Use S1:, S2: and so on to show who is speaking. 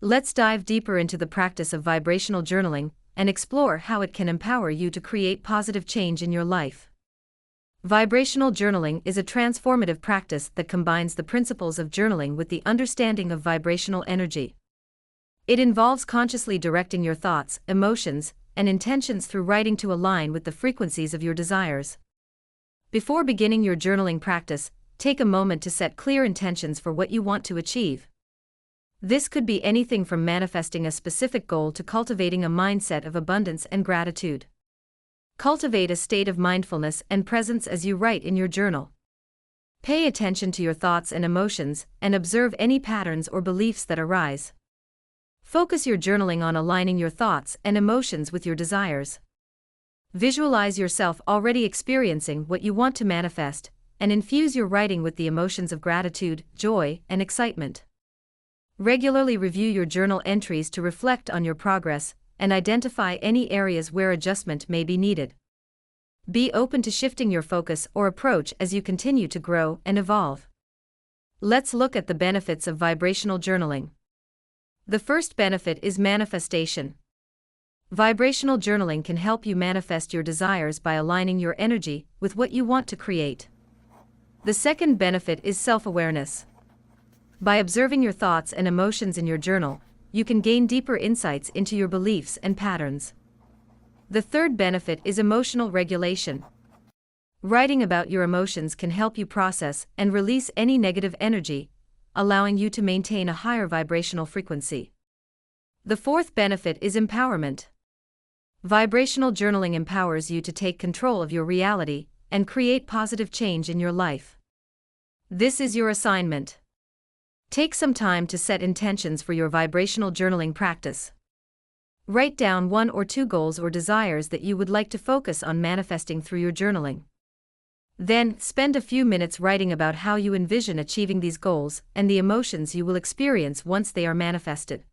S1: Let's dive deeper into the practice of vibrational journaling and explore how it can empower you to create positive change in your life. Vibrational journaling is a transformative practice that combines the principles of journaling with the understanding of vibrational energy. It involves consciously directing your thoughts, emotions, and intentions through writing to align with the frequencies of your desires. Before beginning your journaling practice, take a moment to set clear intentions for what you want to achieve. This could be anything from manifesting a specific goal to cultivating a mindset of abundance and gratitude. Cultivate a state of mindfulness and presence as you write in your journal. Pay attention to your thoughts and emotions and observe any patterns or beliefs that arise. Focus your journaling on aligning your thoughts and emotions with your desires. Visualize yourself already experiencing what you want to manifest, and infuse your writing with the emotions of gratitude, joy, and excitement. Regularly review your journal entries to reflect on your progress and identify any areas where adjustment may be needed. Be open to shifting your focus or approach as you continue to grow and evolve. Let's look at the benefits of vibrational journaling. The first benefit is manifestation. Vibrational journaling can help you manifest your desires by aligning your energy with what you want to create. The second benefit is self-awareness. By observing your thoughts and emotions in your journal, you can gain deeper insights into your beliefs and patterns. The third benefit is emotional regulation. Writing about your emotions can help you process and release any negative energy, allowing you to maintain a higher vibrational frequency. The fourth benefit is empowerment. Vibrational journaling empowers you to take control of your reality and create positive change in your life. This is your assignment. Take some time to set intentions for your vibrational journaling practice. Write down 1 or 2 goals or desires that you would like to focus on manifesting through your journaling. Then, spend a few minutes writing about how you envision achieving these goals and the emotions you will experience once they are manifested.